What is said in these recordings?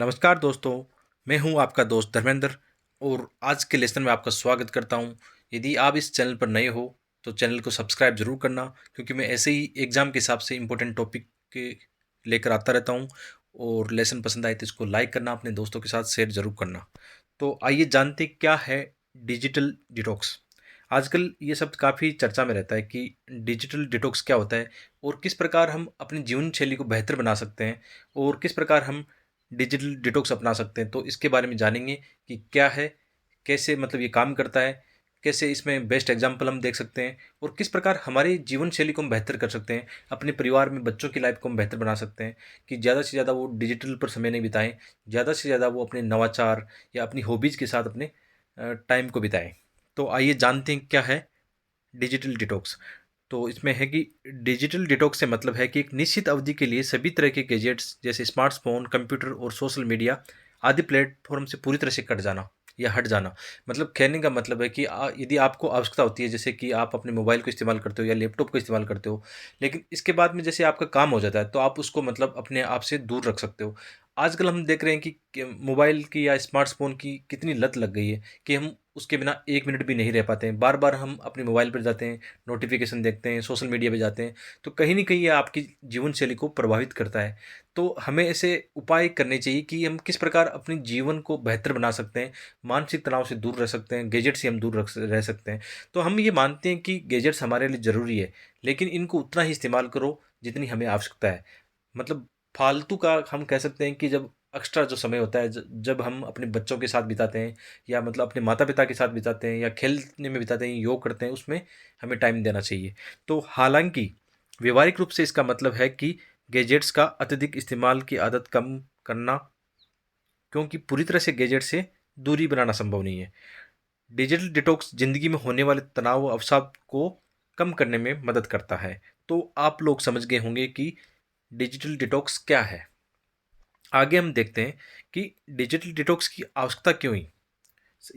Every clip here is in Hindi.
नमस्कार दोस्तों, मैं हूं आपका दोस्त धर्मेंद्र और आज के लेसन में आपका स्वागत करता हूं। यदि आप इस चैनल पर नए हो तो चैनल को सब्सक्राइब ज़रूर करना, क्योंकि मैं ऐसे ही एग्ज़ाम के हिसाब से इम्पोर्टेंट टॉपिक के लेकर आता रहता हूं। और लेसन पसंद आए तो इसको लाइक करना, अपने दोस्तों के साथ शेयर ज़रूर करना। तो आइए जानते हैं क्या है डिजिटल डिटॉक्स। आजकल ये शब्द काफ़ी चर्चा में रहता है कि डिजिटल डिटॉक्स क्या होता है और किस प्रकार हम अपनी जीवन शैली को बेहतर बना सकते हैं और किस प्रकार हम डिजिटल डिटॉक्स अपना सकते हैं। तो इसके बारे में जानेंगे कि क्या है, कैसे मतलब ये काम करता है, कैसे इसमें बेस्ट एग्जाम्पल हम देख सकते हैं और किस प्रकार हमारी जीवन शैली को हम बेहतर कर सकते हैं, अपने परिवार में बच्चों की लाइफ को हम बेहतर बना सकते हैं कि ज़्यादा से ज़्यादा वो डिजिटल पर समय नहीं बिताएं, ज़्यादा से ज़्यादा वो अपने नवाचार या अपनी हॉबीज़ के साथ अपने टाइम को बिताएं। तो आइए जानते हैं क्या है डिजिटल डिटॉक्स। तो इसमें है कि डिजिटल डिटॉक्स से मतलब है कि एक निश्चित अवधि के लिए सभी तरह के गैजेट्स जैसे स्मार्टफ़ोन, कंप्यूटर और सोशल मीडिया आदि प्लेटफ़ॉर्म से पूरी तरह से कट जाना या हट जाना। मतलब कहने का मतलब है कि यदि आपको आवश्यकता होती है, जैसे कि आप अपने मोबाइल को इस्तेमाल करते हो या लैपटॉप को इस्तेमाल करते हो, लेकिन इसके बाद में जैसे आपका काम हो जाता है, तो आप उसको मतलब अपने आप से दूर रख सकते हो। आजकल हम देख रहे हैं कि मोबाइल की या स्मार्टफ़ोन की कितनी लत लग गई है कि हम उसके बिना 1 मिनट भी नहीं रह पाते हैं। बार-बार हम अपने मोबाइल पर जाते हैं, नोटिफ़िकेशन देखते हैं, सोशल मीडिया पे जाते हैं, तो कहीं न कहीं ये आपकी जीवन शैली को प्रभावित करता है। तो हमें ऐसे उपाय करने चाहिए कि हम किस प्रकार अपने जीवन को बेहतर बना सकते हैं, मानसिक तनाव से दूर रह सकते हैं, गैजेट से हम दूर रह सकते हैं। तो हम ये मानते हैं कि गैजेट्स हमारे लिए ज़रूरी है, लेकिन इनको उतना ही इस्तेमाल करो जितनी हमें आवश्यकता है। मतलब फालतू का हम कह सकते हैं कि जब एक्स्ट्रा जो समय होता है, जब हम अपने बच्चों के साथ बिताते हैं या मतलब अपने माता-पिता के साथ बिताते हैं या खेलने में बिताते हैं, योग करते हैं, उसमें हमें टाइम देना चाहिए। तो हालाँकि व्यावहारिक रूप से इसका मतलब है कि गैजेट्स का अत्यधिक इस्तेमाल की आदत कम करना, क्योंकि पूरी तरह से गैजेट से दूरी बनाना संभव नहीं है। डिजिटल डिटॉक्स ज़िंदगी में होने वाले तनाव और अवसाद को कम करने में मदद करता है। तो आप लोग समझ गए होंगे कि डिजिटल डिटॉक्स क्या है। आगे हम देखते हैं कि डिजिटल डिटॉक्स की आवश्यकता क्यों हुई।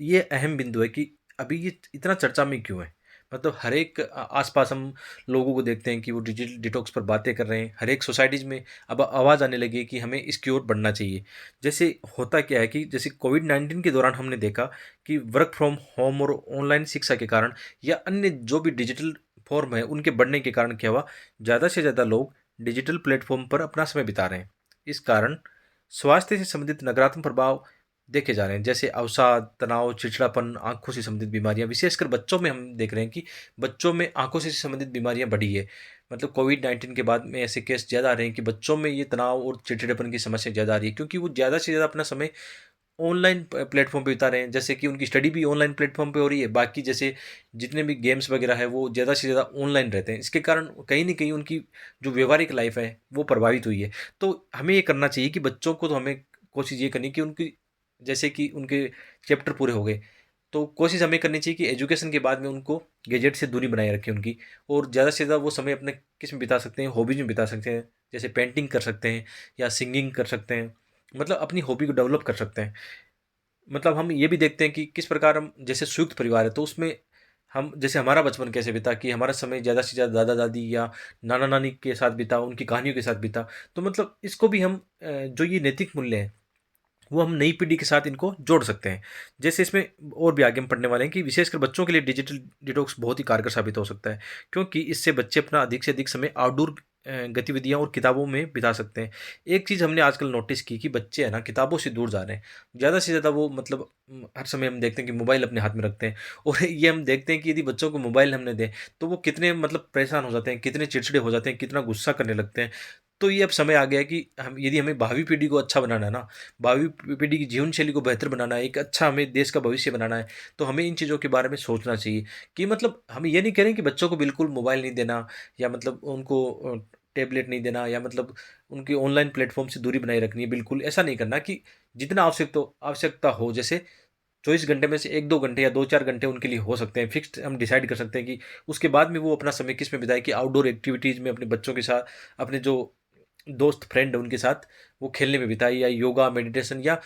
ये अहम बिंदु है कि अभी ये इतना चर्चा में क्यों है। मतलब हर एक आसपास हम लोगों को देखते हैं कि वो डिजिटल डिटॉक्स पर बातें कर रहे हैं। हर एक सोसाइटीज़ में अब आवाज़ आने लगी है कि हमें इसकी ओर बढ़ना चाहिए। जैसे होता क्या है कि जैसे कोविड-19 के दौरान हमने देखा कि वर्क फ्रॉम होम और ऑनलाइन शिक्षा के कारण या अन्य जो भी डिजिटल फॉर्म है, उनके बढ़ने के कारण क्या हुआ, ज़्यादा से ज़्यादा लोग डिजिटल प्लेटफ़ॉर्म पर अपना समय बिता रहे हैं। इस कारण स्वास्थ्य से संबंधित नकारात्मक प्रभाव देखे जा रहे हैं, जैसे अवसाद, तनाव, चिड़चिड़ापन, आँखों से संबंधित बीमारियाँ, विशेषकर बच्चों में हम देख रहे हैं कि बच्चों में आँखों से संबंधित बीमारियाँ बढ़ी है। मतलब कोविड-19 के बाद में ऐसे केस ज़्यादा आ रहे हैं कि बच्चों में ये तनाव और चिड़चिड़ापन की समस्या ज़्यादा आ रही है, क्योंकि वो ज़्यादा से ज़्यादा अपना समय ऑनलाइन प्लेटफ़ॉर्म पे बिता रहे हैं। जैसे कि उनकी स्टडी भी ऑनलाइन प्लेटफ़ॉर्म पे हो रही है, बाकी जैसे जितने भी गेम्स वगैरह है, वो ज़्यादा से ज़्यादा ऑनलाइन रहते हैं। इसके कारण कहीं न कहीं उनकी जो व्यावहारिक लाइफ़ है, वो प्रभावित हुई है। तो हमें ये करना चाहिए कि बच्चों को तो हमें कोशिश ये करनी है कि उनकी जैसे कि उनके चैप्टर पूरे हो गए, तो कोशिश हमें करनी चाहिए कि एजुकेशन के बाद में उनको गैजेट से दूरी बनाए रखें उनकी, और ज़्यादा से ज़्यादा वो समय अपने किस में बिता सकते हैं, हॉबीज़ में बिता सकते हैं। जैसे पेंटिंग कर सकते हैं या सिंगिंग कर सकते हैं, मतलब अपनी हॉबी को डेवलप कर सकते हैं। मतलब हम ये भी देखते हैं कि किस प्रकार हम जैसे संयुक्त परिवार है, तो उसमें हम जैसे हमारा बचपन कैसे बीता कि हमारा समय ज़्यादा से ज़्यादा दादा-दादी या नाना-नानी के साथ बीता, उनकी कहानियों के साथ बीता। तो मतलब इसको भी हम जो ये नैतिक मूल्य हैं, वो हम नई पीढ़ी के साथ इनको जोड़ सकते हैं। जैसे इसमें और भी आगे हम पढ़ने वाले हैं कि विशेषकर बच्चों के लिए डिजिटल डिटॉक्स बहुत ही कारगर साबित हो सकता है, क्योंकि इससे बच्चे अपना अधिक से अधिक समय आउटडोर गतिविधियाँ और किताबों में बिता सकते हैं। एक चीज़ हमने आजकल नोटिस की कि बच्चे है ना किताबों से दूर जा रहे हैं। ज़्यादा से ज़्यादा वो मतलब हर समय हम देखते हैं कि मोबाइल अपने हाथ में रखते हैं और ये हम देखते हैं कि यदि बच्चों को मोबाइल हमने दें, तो वो कितने मतलब परेशान हो जाते हैं, कितने चिड़चिड़े हो जाते हैं, कितना गुस्सा करने लगते हैं। तो ये अब समय आ गया है कि हम यदि हमें भावी पीढ़ी को अच्छा बनाना है ना, भावी पीढ़ी की जीवन शैली को बेहतर बनाना है, एक अच्छा हमें देश का भविष्य बनाना है, तो हमें इन चीज़ों के बारे में सोचना चाहिए कि मतलब हम ये नहीं कह रहे हैं कि बच्चों को बिल्कुल मोबाइल नहीं देना या मतलब उनको टैबलेट नहीं देना या मतलब उनकी ऑनलाइन प्लेटफ़ॉर्म से दूरी बनाए रखनी है, बिल्कुल ऐसा नहीं करना कि जितना आवश्यकता हो, जैसे 24 घंटे में से 1-2 घंटे या 2-4 घंटे उनके लिए हो सकते हैं, फ़िक्स्ड हम डिसाइड कर सकते हैं कि उसके बाद में वो अपना समय किस में बिताएँ, कि आउटडोर एक्टिविटीज़ में अपने बच्चों के साथ, अपने जो दोस्त फ्रेंड है उनके साथ वो खेलने में बिताए, या योगा, मेडिटेशन, या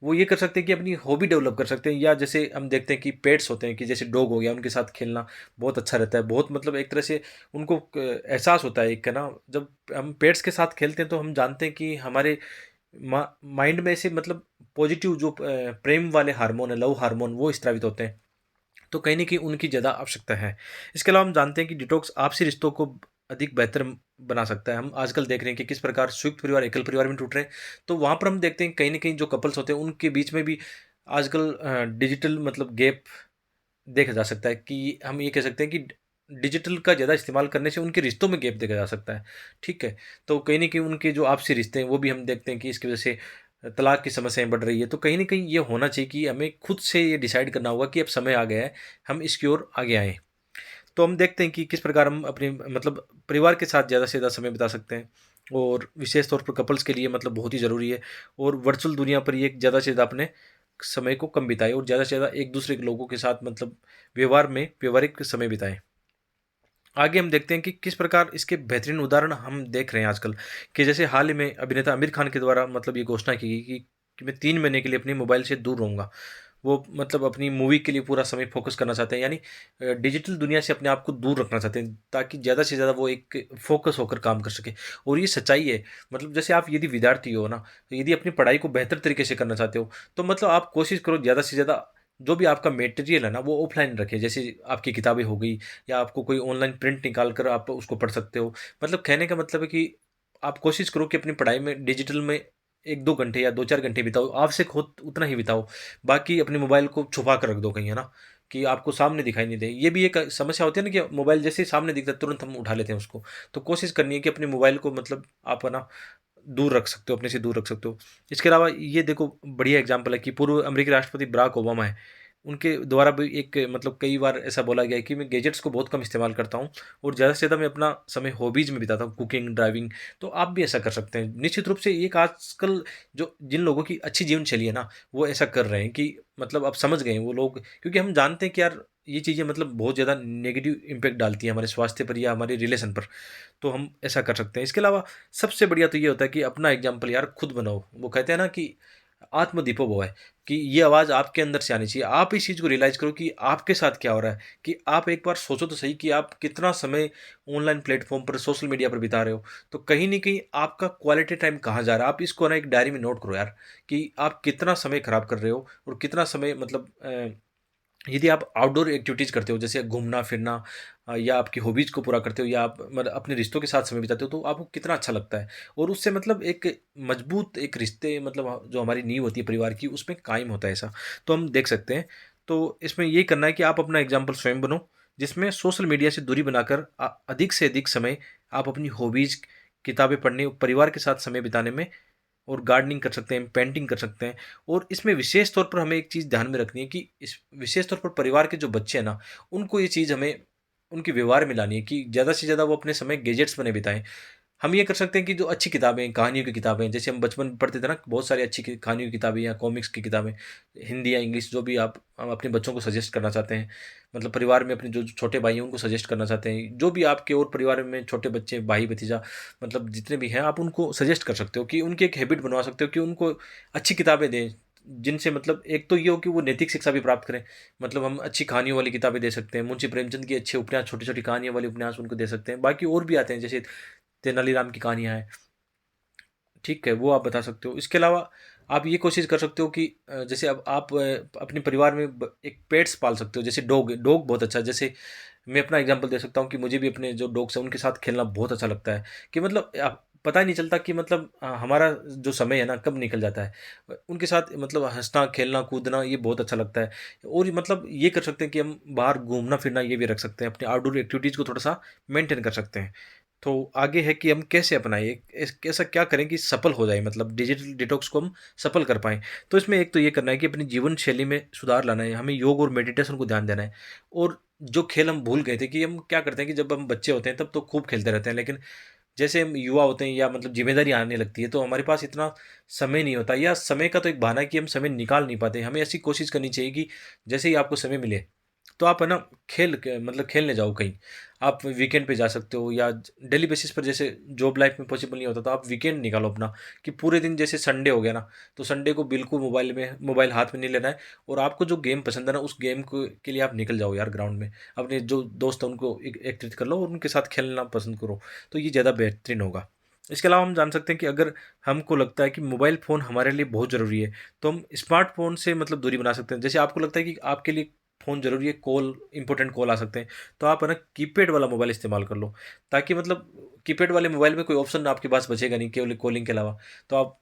वो ये कर सकते हैं कि अपनी हॉबी डेवलप कर सकते हैं, या जैसे हम देखते हैं कि पेट्स होते हैं कि जैसे डॉग हो गया, उनके साथ खेलना बहुत अच्छा रहता है। बहुत मतलब एक तरह से उनको एहसास होता है एक का ना, जब हम पेट्स के साथ खेलते हैं तो हम जानते हैं कि हमारे माइंड में ऐसे मतलब पॉजिटिव जो प्रेम वाले हार्मोन है, लव हार्मोन, वो स्रावित होते हैं। तो कहीं न कहीं उनकी ज़्यादा आवश्यकता है। इसके अलावा हम जानते हैं कि डिटॉक्स आपसी रिश्तों को अधिक बेहतर बना सकता है। हम आजकल देख रहे हैं कि किस प्रकार संयुक्त परिवार, एकल परिवार में टूट रहे हैं। तो वहाँ पर हम देखते हैं कहीं न कहीं जो कपल्स होते हैं उनके बीच में भी आजकल डिजिटल मतलब गैप देखा जा सकता है कि हम ये कह सकते हैं कि डिजिटल का ज़्यादा इस्तेमाल करने से उनके रिश्तों में गैप देखा जा सकता है। ठीक है? तो कहीं न कहीं उनके जो आपसी रिश्ते हैं वो भी हम देखते हैं कि इसकी वज़ह से तलाक की समस्याएँ बढ़ रही है। तो कहीं न कहीं ये होना चाहिए कि हमें खुद से ये डिसाइड करना होगा कि अब समय आ गया है, हम इसकी ओर आगे आएँ। तो हम देखते हैं कि किस प्रकार हम अपने मतलब परिवार के साथ ज़्यादा से ज़्यादा समय बिता सकते हैं, और विशेष तौर पर कपल्स के लिए मतलब बहुत ही ज़रूरी है। और वर्चुअल दुनिया पर ये ज़्यादा से ज़्यादा अपने समय को कम बिताएँ और ज़्यादा से ज़्यादा एक दूसरे के लोगों के साथ मतलब व्यवहार में व्यवहारिक समय बिताएँ। आगे हम देखते हैं कि किस प्रकार इसके बेहतरीन उदाहरण हम देख रहे हैं आजकल, कि जैसे हाल ही में अभिनेता आमिर खान के द्वारा मतलब ये घोषणा की गई कि मैं 3 महीने के लिए अपने मोबाइल से दूर रहूँगा। वो मतलब अपनी मूवी के लिए पूरा समय फ़ोकस करना चाहते हैं, यानी डिजिटल दुनिया से अपने आप को दूर रखना चाहते हैं, ताकि ज़्यादा से ज़्यादा वो एक फ़ोकस होकर काम कर सकें। और ये सच्चाई है। मतलब जैसे आप यदि विद्यार्थी हो ना, तो यदि अपनी पढ़ाई को बेहतर तरीके से करना चाहते हो, तो मतलब आप कोशिश करो ज़्यादा से ज़्यादा जो भी आपका मटेरियल है ना, वो ऑफ़लाइन रखें। जैसे आपकी किताबें हो गई, या आपको कोई ऑनलाइन प्रिंट निकाल कर आप उसको पढ़ सकते हो। मतलब कहने का मतलब है कि आप कोशिश करो कि अपनी पढ़ाई में डिजिटल में 1-2 घंटे या 2-4 घंटे बिताओ, आवश्यक हो उतना ही बिताओ। बाकी अपने मोबाइल को छुपा कर रख दो कहीं, है ना? कि आपको सामने दिखाई नहीं दे। ये भी एक समस्या होती है ना कि मोबाइल जैसे ही सामने दिखता है तुरंत हम उठा लेते हैं उसको। तो कोशिश करनी है कि अपने मोबाइल को मतलब आप है ना दूर रख सकते हो, अपने से दूर रख सकते हो। इसके अलावा ये देखो बढ़िया एग्ज़ाम्पल है कि पूर्व अमेरिकी राष्ट्रपति बराक ओबामा हैं। उनके द्वारा भी एक मतलब कई बार ऐसा बोला गया है कि मैं गैजेट्स को बहुत कम इस्तेमाल करता हूँ और ज़्यादा से ज़्यादा मैं अपना समय हॉबीज़ में बिताता हूँ, कुकिंग, ड्राइविंग। तो आप भी ऐसा कर सकते हैं। निश्चित रूप से एक आजकल जो जिन लोगों की अच्छी जीवन शैली है ना, वो ऐसा कर रहे हैं कि मतलब अब समझ गए हैं वो लोग, क्योंकि हम जानते हैं कि यार ये चीज़ें मतलब बहुत ज़्यादा नेगेटिव इम्पैक्ट डालती हैं हमारे स्वास्थ्य पर या हमारे रिलेशन पर। तो हम ऐसा कर सकते हैं। इसके अलावा सबसे बढ़िया तो ये होता है कि अपना एग्ज़ाम्पल यार खुद बनाओ। वो कहते हैं ना कि आत्म-दीपो भव है, कि ये आवाज़ आपके अंदर से आनी चाहिए। आप इस चीज़ को रियलाइज़ करो कि आपके साथ क्या हो रहा है, कि आप एक बार सोचो तो सही कि आप कितना समय ऑनलाइन प्लेटफ़ॉर्म पर, सोशल मीडिया पर बिता रहे हो। तो कहीं न कहीं आपका क्वालिटी टाइम कहाँ जा रहा है? आप इसको ना एक डायरी में नोट करो यार, कि आप कितना समय खराब कर रहे हो और कितना समय मतलब यदि आप आउटडोर एक्टिविटीज़ करते हो, जैसे घूमना-फिरना, या आपकी हॉबीज़ को पूरा करते हो, या आप मतलब अपने रिश्तों के साथ समय बिताते हो, तो आपको कितना अच्छा लगता है। और उससे मतलब एक मजबूत एक रिश्ते मतलब जो हमारी नींव होती है परिवार की, उसमें कायम होता है ऐसा। तो हम देख सकते हैं। तो इसमें ये करना है कि आप अपना एग्ज़ाम्पल स्वयं बनो, जिसमें सोशल मीडिया से दूरी बनाकर अधिक से अधिक समय आप अपनी हॉबीज़, किताबें पढ़ने, परिवार के साथ समय बिताने में, और गार्डनिंग कर सकते हैं, पेंटिंग कर सकते हैं। और इसमें विशेष तौर पर हमें एक चीज़ ध्यान में रखनी है कि इस विशेष तौर पर परिवार के जो बच्चे हैं ना, उनको ये चीज़ हमें उनके व्यवहार में लानी है कि ज़्यादा से ज़्यादा वो अपने समय गैजेट्स में नहीं बिताएँ। हम ये कर सकते हैं कि जो अच्छी किताबें हैं, कहानियों की किताबें हैं, जैसे हम बचपन में पढ़ते थे ना, बहुत सारी अच्छी कहानियों की किताबें या कॉमिक्स की किताबें, हिंदी या इंग्लिश, जो भी आप अपने बच्चों को सजेस्ट करना चाहते हैं। मतलब परिवार में अपने जो जो छोटे भाई हैं उनको सजेस्ट करना चाहते हैं, जो भी आपके और परिवार में छोटे बच्चे, भाई भतीजा, मतलब जितने भी हैं, आप उनको सजेस्ट कर सकते हो कि उनकी एक हैबिट बनवा सकते हो कि उनको अच्छी किताबें दें, जिनसे मतलब एक तो ये हो कि वो नैतिक शिक्षा भी प्राप्त करें। मतलब हम अच्छी कहानियों वाली किताबें दे सकते हैं, मुंशी प्रेमचंद की अच्छे उपन्यास, छोटी-छोटी कहानियों वाले उपन्यास उनको दे सकते हैं। बाकी और भी आते हैं, जैसे तेनालीराम की कहानियाँ हैं। ठीक है, वो आप बता सकते हो। इसके अलावा आप ये कोशिश कर सकते हो कि जैसे अब आप अपने परिवार में एक पेट्स पाल सकते हो, जैसे डॉग। डॉग बहुत अच्छा है। जैसे मैं अपना एग्जांपल दे सकता हूँ कि मुझे भी अपने जो डॉग्स हैं उनके साथ खेलना बहुत अच्छा लगता है, कि मतलब पता ही नहीं चलता कि मतलब हमारा जो समय है ना कब निकल जाता है। उनके साथ मतलब हँसना, खेलना, कूदना ये बहुत अच्छा लगता है। और ये मतलब ये कर सकते हैं कि हम बाहर घूमना-फिरना ये भी रख सकते हैं, अपने आउटडोर एक्टिविटीज़ को थोड़ा-सा मेंटेन कर सकते हैं। तो आगे है कि हम कैसे अपनाएँ, ऐसा क्या करें कि सफल हो जाए, मतलब डिजिटल डिटॉक्स को हम सफल कर पाएँ। तो इसमें एक तो ये करना है कि अपनी जीवन शैली में सुधार लाना है, हमें योग और मेडिटेशन को ध्यान देना है। और जो खेल हम भूल गए थे, कि हम क्या करते हैं कि जब हम बच्चे होते हैं तब तो खूब खेलते रहते हैं, लेकिन जैसे हम युवा होते हैं या मतलब ज़िम्मेदारी आने लगती है, तो हमारे पास इतना समय नहीं होता, या समय का तो एक बहाना है कि हम समय निकाल नहीं पाते। हमें ऐसी कोशिश करनी चाहिए कि जैसे ही आपको समय मिले, तो आप है ना खेल के मतलब खेलने जाओ कहीं। आप वीकेंड पे जा सकते हो, या डेली बेसिस पर, जैसे जॉब लाइफ में पॉसिबल नहीं होता, तो आप वीकेंड निकालो अपना, कि पूरे दिन, जैसे संडे हो गया ना, तो संडे को बिल्कुल मोबाइल हाथ में नहीं लेना है, और आपको जो गेम पसंद है ना, उस गेम को के लिए आप निकल जाओ यार ग्राउंड में। अपने जो दोस्त हैं उनको एकत्रित कर लो और उनके साथ खेलना पसंद करो, तो ये ज़्यादा बेहतरीन होगा। इसके अलावा हम जान सकते हैं कि अगर हमको लगता है कि मोबाइल फ़ोन हमारे लिए बहुत ज़रूरी है, तो हम स्मार्टफ़ोन से मतलब दूरी बना सकते हैं। जैसे आपको लगता है कि आपके लिए फ़ोन ज़रूरी है, कॉल इम्पोर्टेंट कॉल आ सकते हैं, तो आप है ना कीपैड वाला मोबाइल इस्तेमाल कर लो, ताकि मतलब कीपैड वाले मोबाइल में कोई ऑप्शन आपके पास बचेगा नहीं केवल कॉलिंग के अलावा। तो आप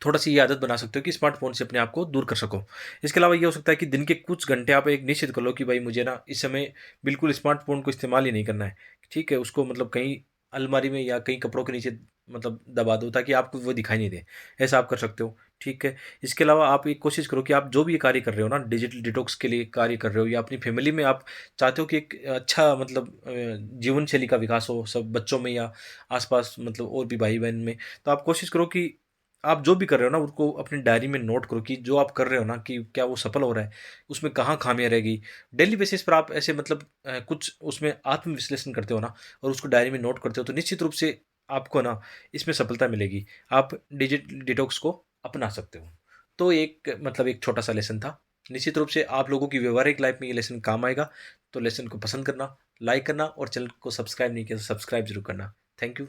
थोड़ा-सी ये आदत बना सकते हो कि स्मार्टफ़ोन से अपने आप को दूर कर सको। इसके अलावा ये हो सकता है कि दिन के कुछ घंटे आप एक निश्चित कर लो कि भाई मुझे ना इस समय बिल्कुल स्मार्टफ़ोन को इस्तेमाल ही नहीं करना है। ठीक है? उसको मतलब कहीं अलमारी में या कहीं कपड़ों के नीचे मतलब दबा दो ताकि आपको वो दिखाई नहीं दे। ऐसा आप कर सकते हो। ठीक है? इसके अलावा आप एक कोशिश करो कि आप जो भी ये कार्य कर रहे हो ना डिजिटल डिटॉक्स के लिए कार्य कर रहे हो या अपनी फ़ैमिली में आप चाहते हो कि एक अच्छा मतलब जीवन शैली का विकास हो सब बच्चों में या आस-पास मतलब और भी भाई-बहन में। तो आप कोशिश करो कि आप जो भी कर रहे हो ना उसको अपनी डायरी में नोट करो कि जो आप कर रहे हो ना कि क्या वो सफल हो रहा है, उसमें कहाँ खामियाँ रह गई। डेली बेसिस पर आप ऐसे मतलब कुछ उसमें आत्म-विश्लेषण करते हो ना और उसको डायरी में नोट करते हो तो निश्चित रूप से आपको ना इसमें सफलता मिलेगी। आप डिजिटल डिटॉक्स को अपना सकते हो। तो एक मतलब एक छोटा-सा लेसन था। निश्चित रूप से आप लोगों की व्यावहारिक लाइफ में ये लेसन काम आएगा। तो लेसन को पसंद करना, लाइक करना और चैनल को सब्सक्राइब नहीं किया तो सब्सक्राइब ज़रूर करना। Thank you.